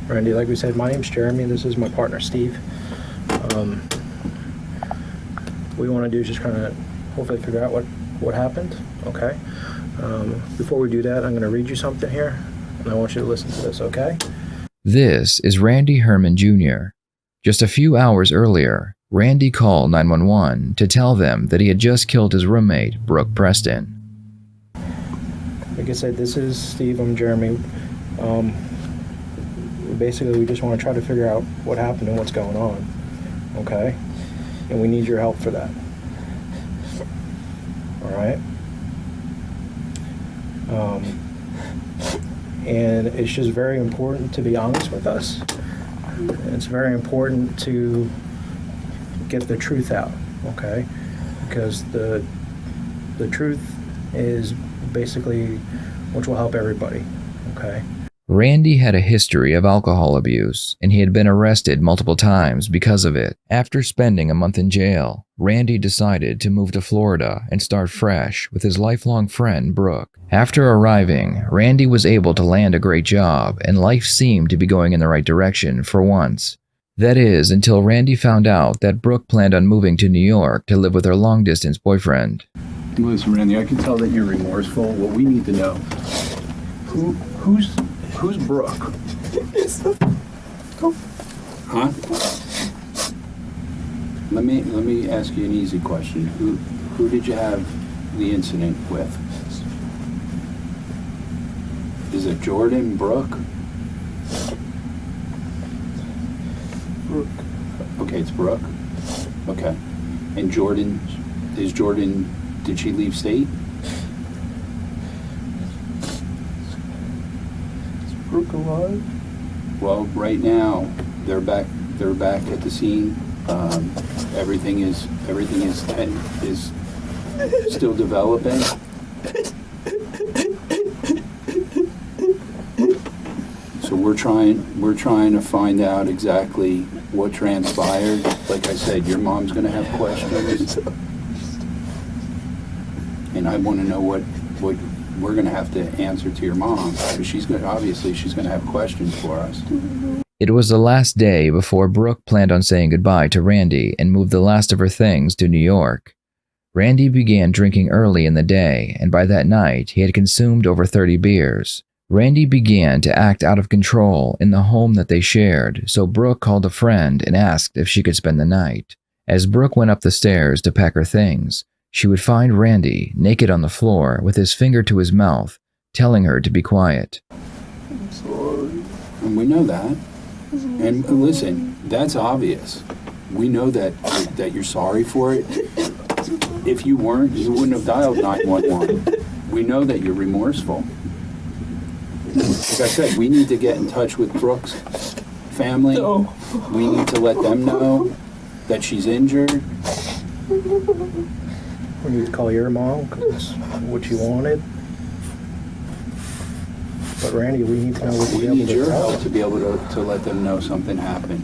Randy, like we said, my name's Jeremy. This is my partner, Steve. What we want to do is just kind of hopefully figure out what happened, okay? Before we do that, I'm going to read you something here, and I want you to listen to this, okay? This is Randy Herman Jr. Just a few hours earlier, Randy called 911 to tell them that he had just killed his roommate, Brooke Preston. Like I said, this is Steve. I'm Jeremy. Basically, we just want to try to figure out what happened and what's going on, okay? And we need your help for that. All right? And it's just very important to be honest with us. It's very important to get the truth out, okay? Because the truth is basically which will help everybody, okay? Randy had a history of alcohol abuse, and he had been arrested multiple times because of it. After spending a month in jail, Randy decided to move to Florida and start fresh with his lifelong friend, Brooke. After arriving, Randy was able to land a great job, and life seemed to be going in the right direction for once. That is, until Randy found out that Brooke planned on moving to New York to live with her long-distance boyfriend. Listen, Randy, I can tell that you're remorseful. What we need to know, who's Brooke? Huh? Let me ask you an easy question. Who did you have the incident with? Is it Jordan, Brooke? Brooke. Okay, it's Brooke. Okay. And Jordan, did she leave state? Is Brooke alive? Well, right now they're back at the scene. Everything is still developing. So we're trying to find out exactly what transpired. Like I said, your mom's gonna have questions, and I want to know what we're gonna have to answer to your mom, because she's gonna have questions for us. It was the last day before Brooke planned on saying goodbye to Randy and moved the last of her things to New York. Randy began drinking early in the day, and by that night he had consumed over 30 beers. Randy began to act out of control in the home that they shared, so Brooke called a friend and asked if she could spend the night. As Brooke went up the stairs to pack her things, she would find Randy naked on the floor with his finger to his mouth, telling her to be quiet. I'm sorry. And we know that. And listen, that's obvious. We know that you're sorry for it. If you weren't, you wouldn't have dialed 911. We know that you're remorseful. Like I said, we need to get in touch with Brooke's family. No. We need to let them know that she's injured. We need to call your mom because what you wanted. But Randy, we need to know what We you're need able your to help tell. to be able to let them know something happened.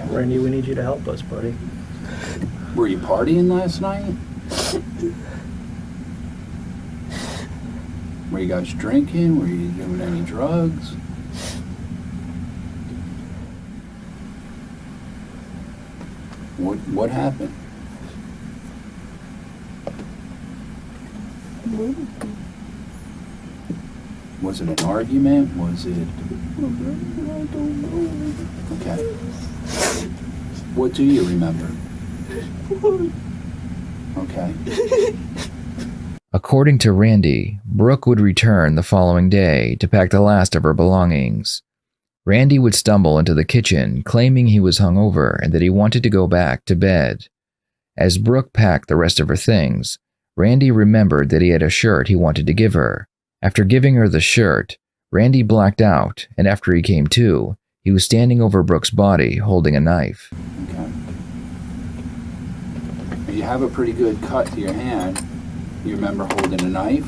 Randy, we need you to help us, buddy. Were you partying last night? Were you guys drinking? Were you doing any drugs? What happened? Was it an argument? Was it... I don't know. Okay. What do you remember? Okay. According to Randy, Brooke would return the following day to pack the last of her belongings. Randy would stumble into the kitchen, claiming he was hungover and that he wanted to go back to bed. As Brooke packed the rest of her things, Randy remembered that he had a shirt he wanted to give her. After giving her the shirt, Randy blacked out, and after he came to, he was standing over Brooke's body holding a knife. Okay. You have a pretty good cut to your hand. You remember holding a knife?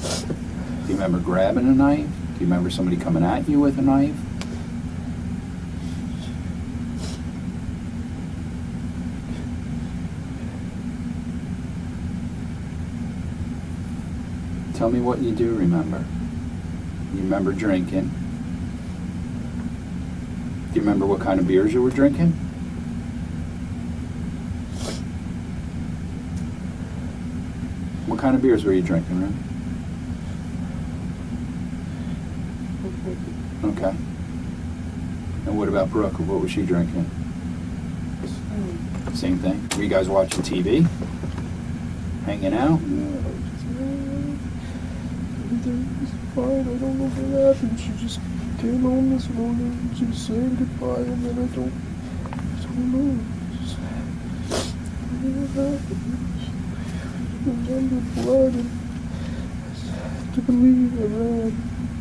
Do you remember grabbing a knife? Do you remember somebody coming at you with a knife? Tell me what you do remember. You remember drinking. Do you remember what kind of beers you were drinking? What kind of beers were you drinking, Randy? Okay. And what about Brooke? What was she drinking? Same thing. Were you guys watching TV? Hanging out? Everything was fine. I don't know what happened. She just came home this morning and she was saying goodbye, and then I don't know. Just, I don't know what happened. Remember blood, and I just have to believe I ran. Do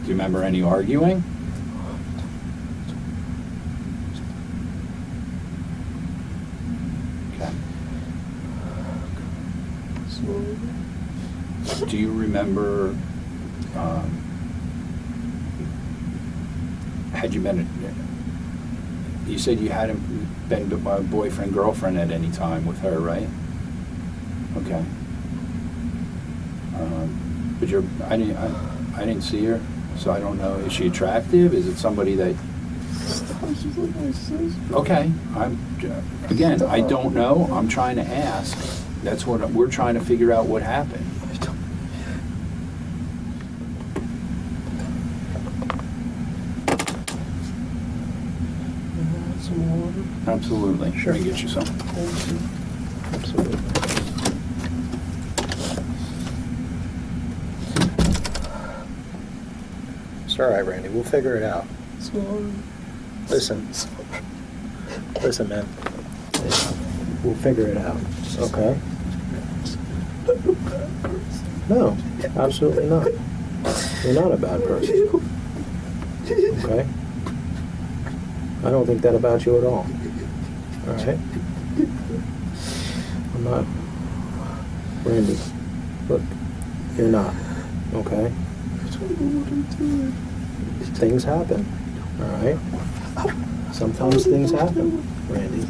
you remember any arguing? Okay. Slowly. Do you remember, had you been, you said you hadn't been a boyfriend, girlfriend at any time with her, right? Okay. But I didn't see her, so I don't know. Is she attractive? Is it somebody that? She's like my sister. Okay. Again, I don't know. I'm trying to ask. That's what we're trying to figure out what happened. Some water. Absolutely. Sure. Let me get you some. Thank you. Absolutely. It's all right, Randy. We'll figure it out. Sorry. Listen, man. We'll figure it out. Okay? No, absolutely not. You're not a bad person. Okay? I don't think that about you at all. All right? I'm not. Randy, look, you're not. Okay? I don't know what I'm doing. Things happen. All right? Sometimes things happen, Randy.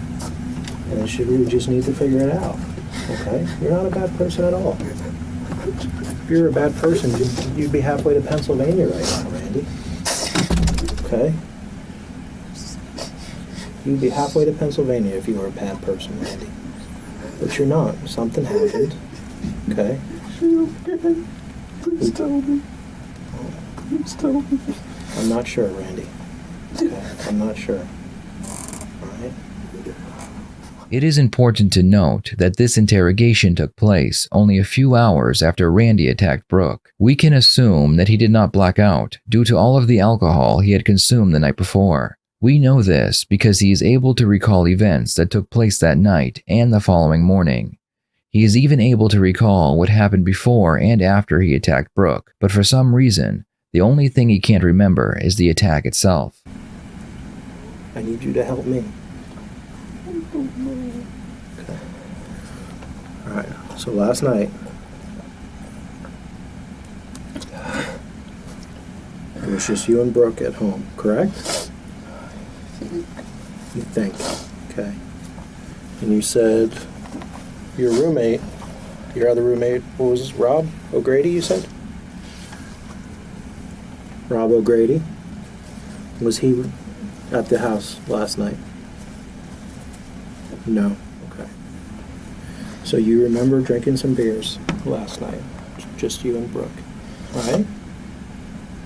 And we just need to figure it out. Okay? You're not a bad person at all. If you're a bad person, you'd be halfway to Pennsylvania right now, Randy. Okay? You'd be halfway to Pennsylvania if you were a bad person, Randy. But you're not. Something happened. Okay? Okay. Please tell me. Please tell me. I'm not sure, Randy. Okay? I'm not sure. All right? It is important to note that this interrogation took place only a few hours after Randy attacked Brooke. We can assume that he did not black out due to all of the alcohol he had consumed the night before. We know this because he is able to recall events that took place that night and the following morning. He is even able to recall what happened before and after he attacked Brooke, but for some reason, the only thing he can't remember is the attack itself. I need you to help me. I don't know. Okay. All right. So last night, it was just you and Brooke at home, correct? You think. Okay. And you said your roommate, your other roommate, what was this, Rob O'Grady, you said? Rob O'Grady? Was he at the house last night? No. Okay. So you remember drinking some beers last night, just you and Brooke, right?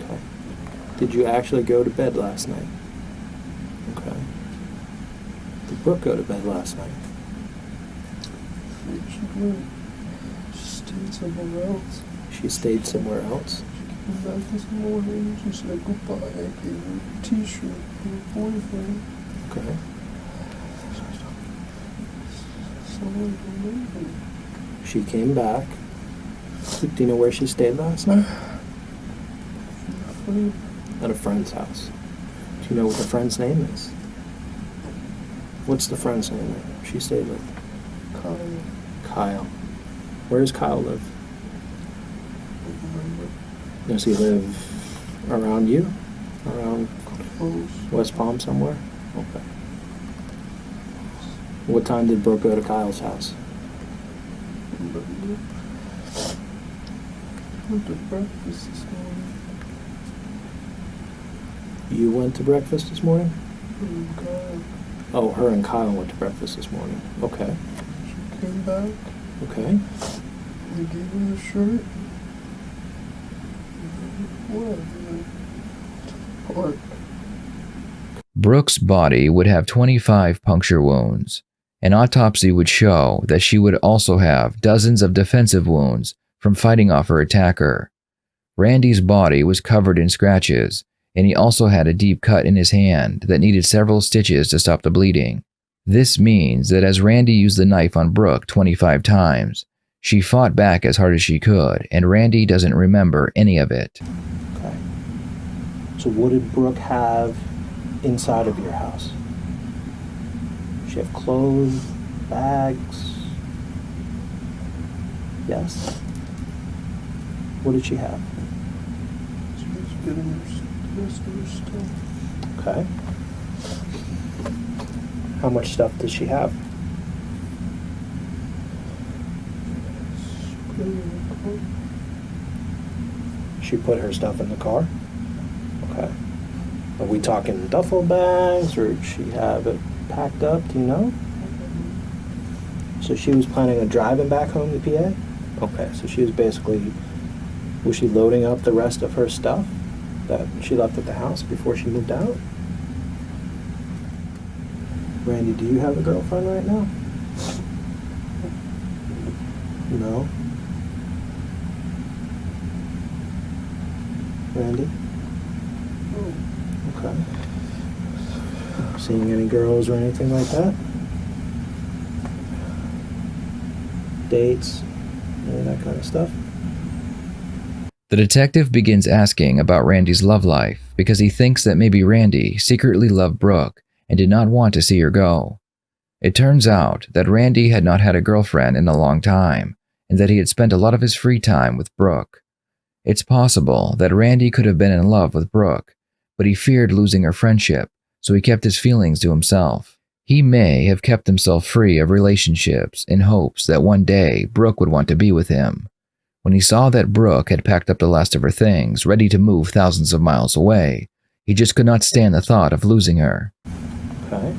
Okay. Did you actually go to bed last night? Okay. Did Brooke go to bed last night? She went. She stayed somewhere else. She stayed somewhere else? She came back this morning. She said goodbye. I gave her a t-shirt for her boyfriend. Okay. So I remember. She came back. Do you know where she stayed last night? Friend. At a friend's house. Do you know what the friend's name is? What's the friend's name that she stayed with? Kyle. Kyle. Where does Kyle live? I remember. Does he live around you? Around Close. West Palm somewhere? Okay. What time did Brooke go to Kyle's house? Went to breakfast this morning. You went to breakfast this morning? God, Oh, her and Kyle went to breakfast this morning. Okay. she came back. Okay. I gave her the shirt. What? Park. Brooke's body would have 25 puncture wounds. An autopsy would show that she would also have dozens of defensive wounds from fighting off her attacker. Randy's body was covered in scratches, and he also had a deep cut in his hand that needed several stitches to stop the bleeding. This means that as Randy used the knife on Brooke 25 times, she fought back as hard as she could, and Randy doesn't remember any of it. Okay. So what did Brooke have inside of your house? She have clothes, bags? Yes? What did she have? She was getting her rest of her stuff. Okay. How much stuff does she have? She put it in the car. She put her stuff in the car? Okay. Are we talking duffel bags, or did she have it packed up? Do you know? So she was planning on driving back home to PA? Okay, so she was basically, was she loading up the rest of her stuff that she left at the house before she moved out? Randy, do you have a girlfriend right now? No? Randy? Oh, Okay. Seeing any girls or anything like that? Dates? Any of that kind of stuff? The detective begins asking about Randy's love life because he thinks that maybe Randy secretly loved Brooke and did not want to see her go. It turns out that Randy had not had a girlfriend in a long time and that he had spent a lot of his free time with Brooke. It's possible that Randy could have been in love with Brooke, but he feared losing her friendship, so he kept his feelings to himself. He may have kept himself free of relationships in hopes that one day Brooke would want to be with him. When he saw that Brooke had packed up the last of her things, ready to move thousands of miles away, he just could not stand the thought of losing her. Okay.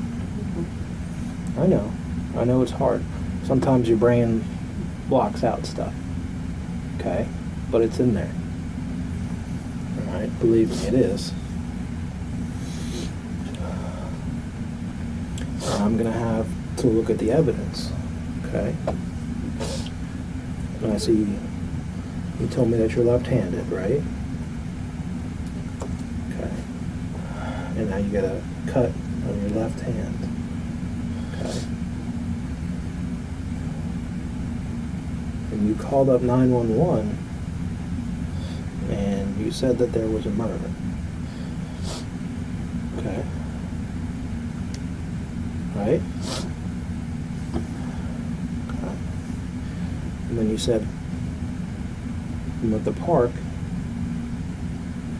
I know it's hard. Sometimes your brain blocks out stuff. Okay? But it's in there. Alright? Believe me, it is. I'm gonna have to look at the evidence. Okay? And I see you told me that you're left-handed, right? Okay. And now you got a cut on your left hand. Okay. And you called up 911 and you said that there was a murder. Okay. Right? Okay. And then you said I'm at the park.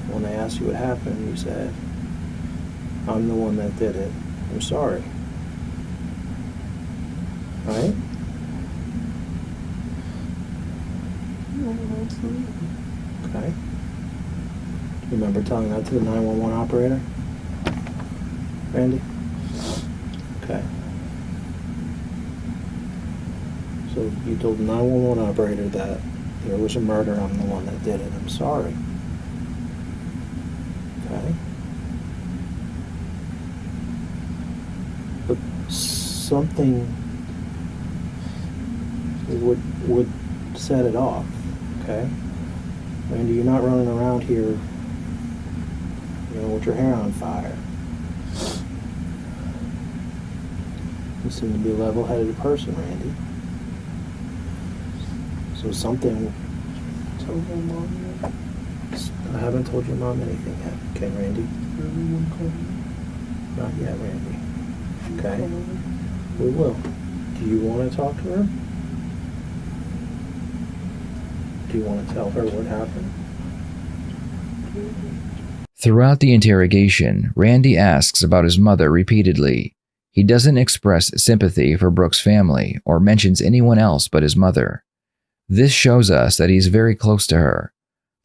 When they asked you what happened, you said, I'm the one that did it. I'm sorry. Right? Okay. Remember telling that to the 911 operator? Randy? Okay. So you told the 911 operator that there was a murder, I'm the one that did it. I'm sorry. Okay. But something would set it off. Okay? Randy, you're not running around here, with your hair on fire. You seem to be a level-headed person, Randy. So something... tell my mom yet? I haven't told your mom anything yet. Okay, Randy? Everyone call me. Not yet, Randy. Okay? We will. Do you want to talk to her? Do you want to tell her what happened? Throughout the interrogation, Randy asks about his mother repeatedly. He doesn't express sympathy for Brooke's family or mentions anyone else but his mother. This shows us that he's very close to her.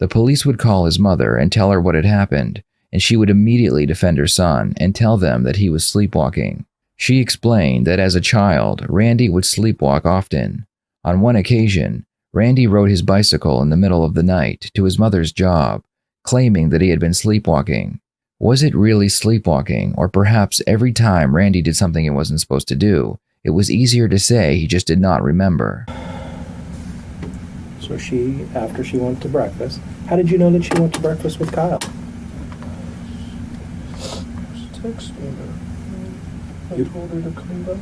The police would call his mother and tell her what had happened, and she would immediately defend her son and tell them that he was sleepwalking. She explained that as a child, Randy would sleepwalk often. On one occasion, Randy rode his bicycle in the middle of the night to his mother's job, claiming that he had been sleepwalking. Was it really sleepwalking, or perhaps every time Randy did something he wasn't supposed to do, it was easier to say he just did not remember? So after she went to breakfast, how did you know that she went to breakfast with Kyle? She texted me that. I told her to come back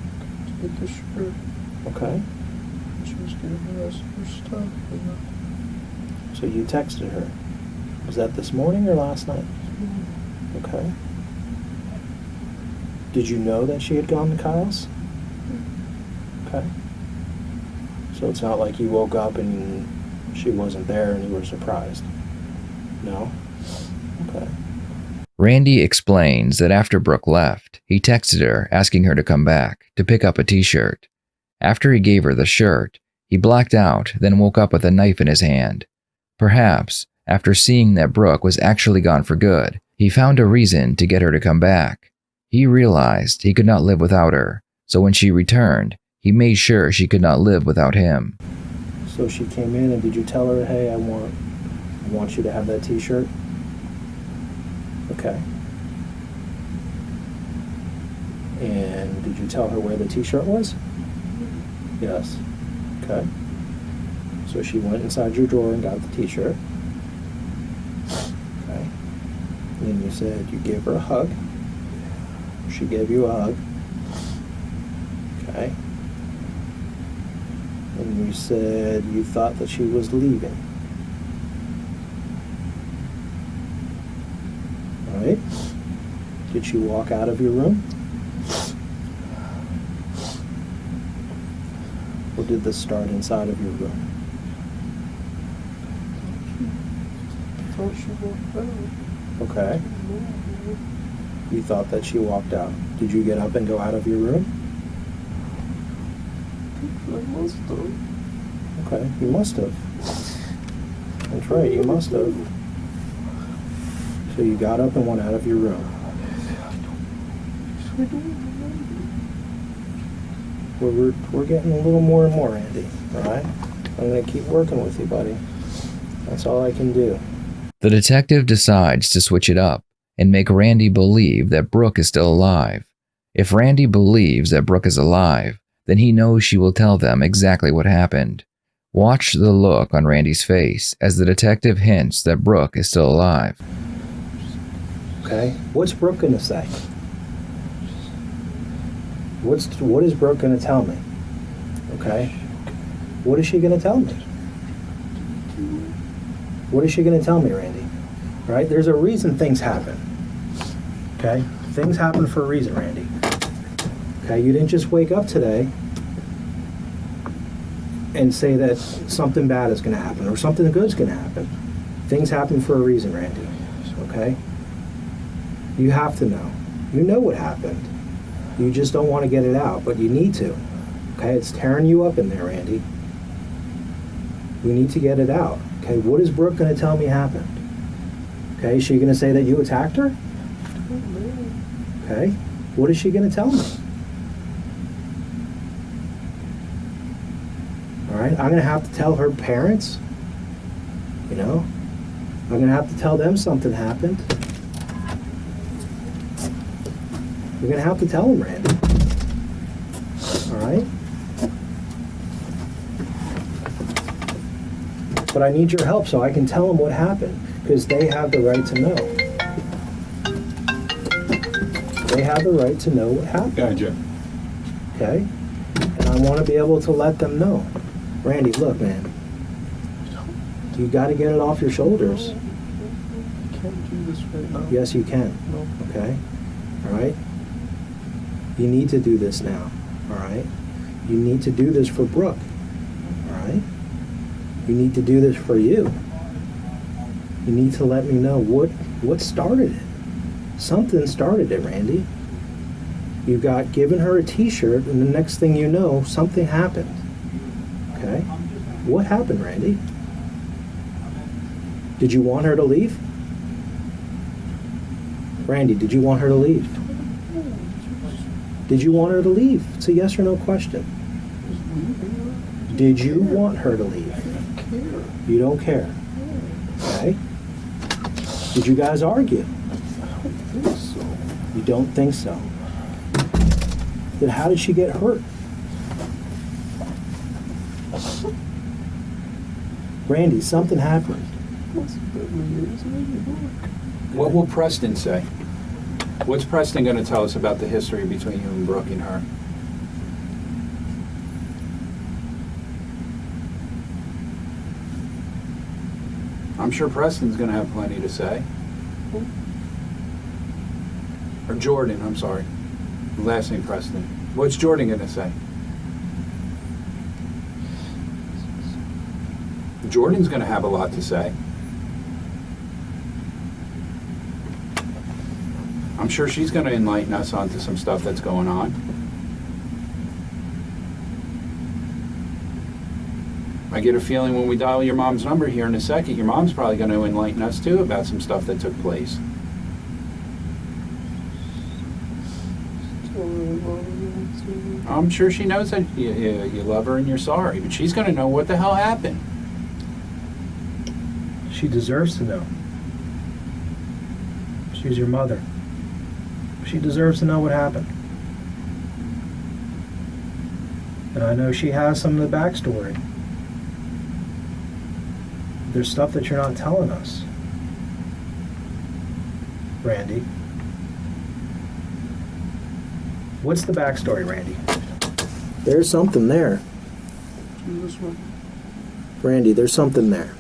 to get the shirt. Okay. She was getting the rest of her stuff. So you texted her. Was that this morning or last night? Okay. Did you know that she had gone to Kyle's? Okay. So it's not like you woke up and she wasn't there and you were surprised? No? Okay. Randy explains that after Brooke left, he texted her asking her to come back to pick up a t-shirt. After he gave her the shirt, he blacked out, then woke up with a knife in his hand. Perhaps, after seeing that Brooke was actually gone for good, he found a reason to get her to come back. He realized he could not live without her, so when she returned, he made sure she could not live without him. So she came in and did you tell her, hey, I want you to have that t-shirt? Okay. And did you tell her where the t-shirt was? Yes. Okay. So she went inside your drawer and got the t-shirt. Okay. And then you said you gave her a hug. She gave you a hug. Okay. And you said you thought that she was leaving. All right. Did she walk out of your room? Or did this start inside of your room? I thought she walked out. Okay. You thought that she walked out. Did you get up and go out of your room? I must have. Okay, you must have. That's right, you must have. So you got up and went out of your room. I don't remember. We're getting a little more and more, Randy. All right? I'm going to keep working with you, buddy. That's all I can do. The detective decides to switch it up and make Randy believe that Brooke is still alive. If Randy believes that Brooke is alive, then he knows she will tell them exactly what happened. Watch the look on Randy's face as the detective hints that Brooke is still alive. Okay? What's Brooke going to say? What is Brooke going to tell me? Okay? What is she going to tell me? What is she going to tell me, Randy? All right? There's a reason things happen. Okay? Things happen for a reason, Randy. Okay? You didn't just wake up today and say that something bad is going to happen or something good is going to happen. Things happen for a reason, Randy. Okay? You have to know. You know what happened. You just don't want to get it out, but you need to. Okay? It's tearing you up in there, Randy. We need to get it out. Okay? What is Brooke going to tell me happened? Okay? Is she going to say that you attacked her? Okay? What is she going to tell me? All right? I'm going to have to tell her parents. You know? I'm going to have to tell them something happened. You're going to have to tell them, Randy. All right? But I need your help so I can tell them what happened, because they have the right to know. They have the right to know what happened. Gotcha. Okay? And I want to be able to let them know. Randy, look, man. You got to get it off your shoulders. I can't do this right now. Yes, you can. No. Okay? All right? You need to do this now. All right? You need to do this for Brooke. All right? You need to do this for you. You need to let me know what started it. Something started it, Randy. You got given her a t-shirt, and the next thing you know, something happened. Okay? What happened, Randy? Did you want her to leave? Randy, did you want her to leave? Did you want her to leave? It's a yes or no question. Did you want her to leave? You don't care. Okay. Did you guys argue? You don't think so. Then how did she get hurt? Randy, something happened. What will Preston say? What's Preston going to tell us about the history between you and Brooke and her? I'm sure Preston's going to have plenty to say. Or Jordan, I'm sorry. Last name Preston. What's Jordan going to say? Jordan's going to have a lot to say. I'm sure she's going to enlighten us onto some stuff that's going on. I get a feeling when we dial your mom's number here in a second, your mom's probably going to enlighten us too about some stuff that took place. I'm sure she knows that you love her and you're sorry, but she's going to know what the hell happened. She deserves to know. She's your mother. She deserves to know what happened. And I know she has some of the backstory. There's stuff that you're not telling us, Randy. What's the backstory, Randy? There's something there. Randy, there's something there.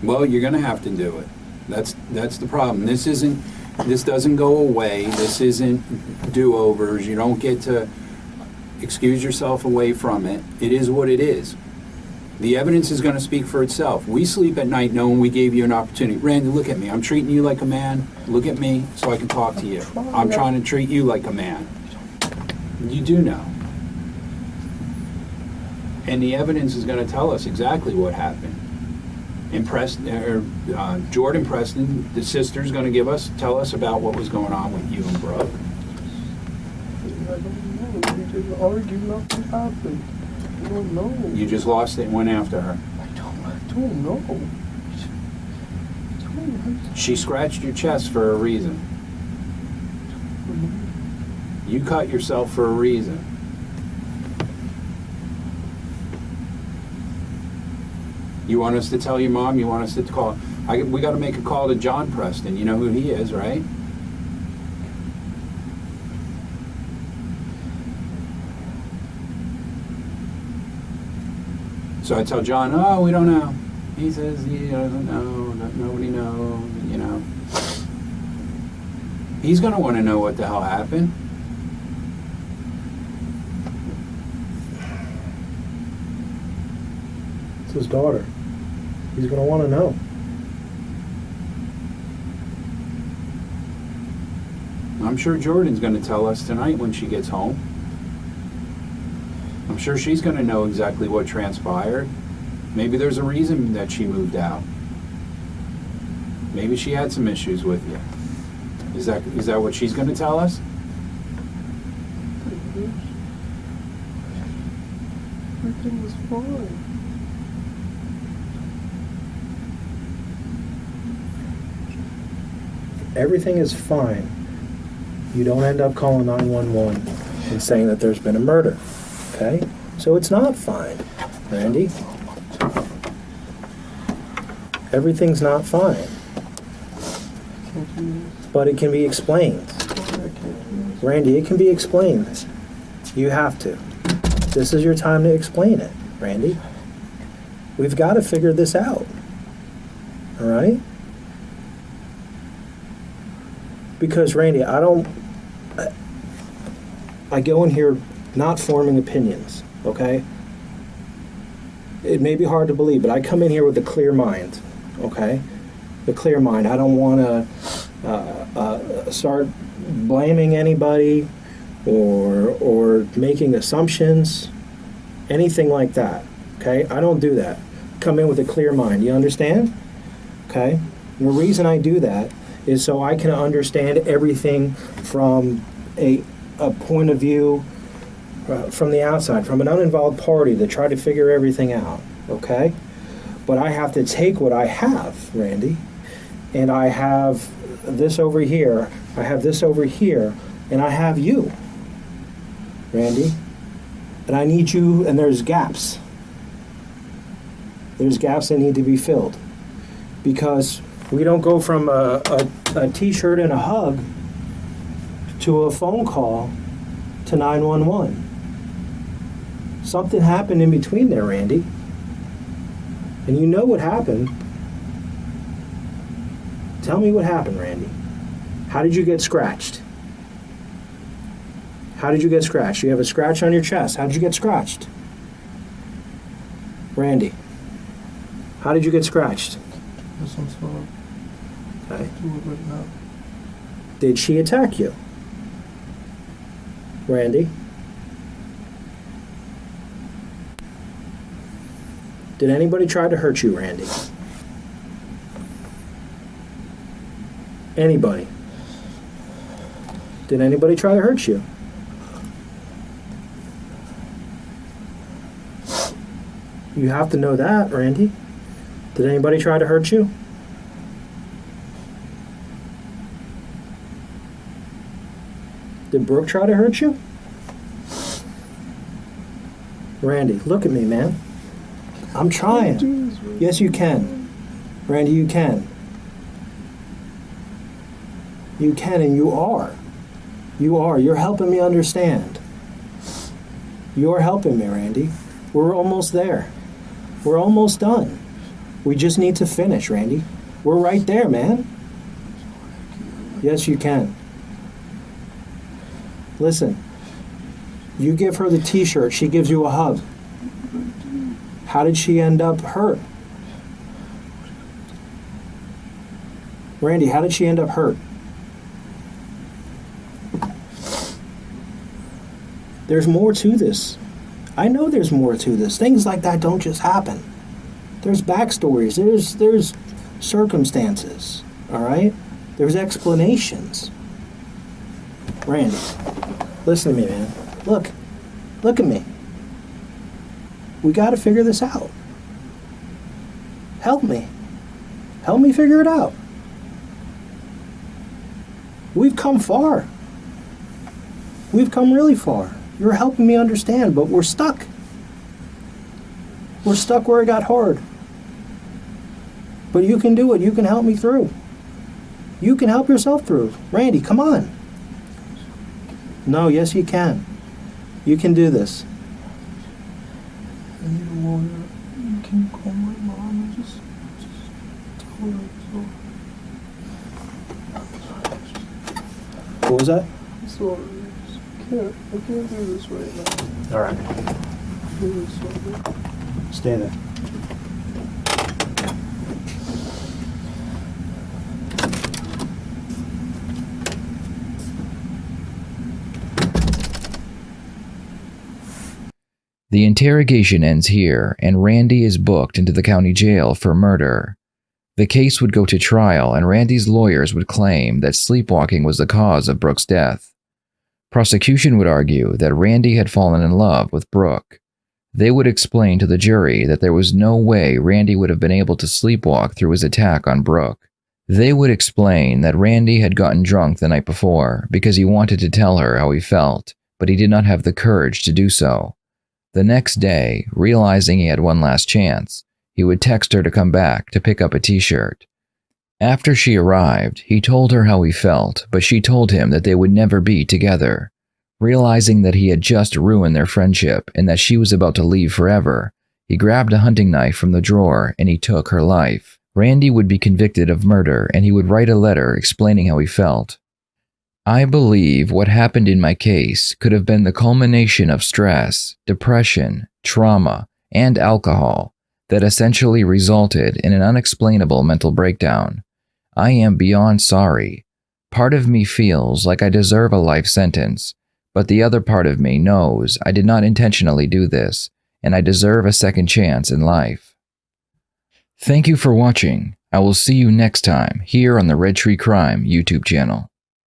Well, you're going to have to do it. That's the problem. This doesn't go away. This isn't do-overs. You don't get to excuse yourself away from it. It is what it is. The evidence is going to speak for itself. We sleep at night knowing we gave you an opportunity. Randy, look at me. I'm treating you like a man. Look at me so I can talk to you. I'm trying to treat you like a man. You do know. And the evidence is going to tell us exactly what happened. And Jordan Preston, the sister's going to tell us about what was going on with you and Brooke. I don't know. We didn't argue. Nothing happened. I don't know. You just lost it and went after her. I don't know. She scratched your chest for a reason. You cut yourself for a reason. You want us to tell your mom? You want us to call? We got to make a call to John Preston. You know who he is, right? So I tell John, oh, we don't know. He says he doesn't know. Nobody knows. You know. He's going to want to know what the hell happened. It's his daughter. He's going to want to know. I'm sure Jordan's going to tell us tonight when she gets home. I'm sure she's going to know exactly what transpired. Maybe there's a reason that she moved out. Maybe she had some issues with you. Is that what she's going to tell us? Everything was fine. Everything is fine. You don't end up calling 911 and saying that there's been a murder. Okay? So it's not fine, Randy. Everything's not fine. But it can be explained. Randy, it can be explained. You have to. This is your time to explain it, Randy. We've got to figure this out. All right? Because, Randy, I go in here not forming opinions, okay? It may be hard to believe, but I come in here with a clear mind, okay? The clear mind. I don't want to start blaming anybody or making assumptions, anything like that, okay? I don't do that. Come in with a clear mind. You understand? Okay? And the reason I do that is so I can understand everything from a point of view from the outside, from an uninvolved party to try to figure everything out, okay? But I have to take what I have, Randy, and I have this over here, I have this over here, and I have you, Randy. And I need you, and there's gaps. There's gaps that need to be filled. Because we don't go from a t-shirt and a hug to a phone call to 911. Something happened in between there, Randy. And you know what happened. Tell me what happened, Randy. How did you get scratched? How did you get scratched? You have a scratch on your chest. How did you get scratched? Randy, how did you get scratched? There's some sort of Okay. do it right now. Did she attack you? Randy? Did anybody try to hurt you, Randy? Anybody? Did anybody try to hurt you? You have to know that, Randy. Did anybody try to hurt you? Did Brooke try to hurt you? Randy, look at me, man. I'm trying. Do this right Yes, you can. Randy, you can. You can, and you are. You are. You're helping me understand. You're helping me, Randy. We're almost there. We're almost done. We just need to finish, Randy. We're right there, man. Yes, you can. Listen, you give her the t-shirt, she gives you a hug. How did she end up hurt? Randy, how did she end up hurt? There's more to this. I know there's more to this. Things like that don't just happen. There's backstories. There's circumstances. All right? There's explanations. Randy, listen to me, man. Look at me. We got to figure this out. Help me. Help me figure it out. We've come far. We've come really far. You're helping me understand, but we're stuck. We're stuck where it got hard. But you can do it. You can help me through. You can help yourself through. Randy, come on. No, yes, you can. You can do this. I need a lawyer. Can you call my mom and just tell her What was that? I'm sorry. I can't do this right now. All right. I'm really sorry. Stay there. The interrogation ends here, and Randy is booked into the county jail for murder. The case would go to trial, and Randy's lawyers would claim that sleepwalking was the cause of Brooke's death. Prosecution would argue that Randy had fallen in love with Brooke. They would explain to the jury that there was no way Randy would have been able to sleepwalk through his attack on Brooke. They would explain that Randy had gotten drunk the night before because he wanted to tell her how he felt, but he did not have the courage to do so. The next day, realizing he had one last chance, he would text her to come back to pick up a t-shirt. After she arrived, he told her how he felt, but she told him that they would never be together. Realizing that he had just ruined their friendship and that she was about to leave forever, he grabbed a hunting knife from the drawer and he took her life. Randy would be convicted of murder and he would write a letter explaining how he felt. I believe what happened in my case could have been the culmination of stress, depression, trauma, and alcohol that essentially resulted in an unexplainable mental breakdown. I am beyond sorry. Part of me feels like I deserve a life sentence, but the other part of me knows I did not intentionally do this, and I deserve a second chance in life. Thank you for watching. I will see you next time here on the Red Tree Crime YouTube channel.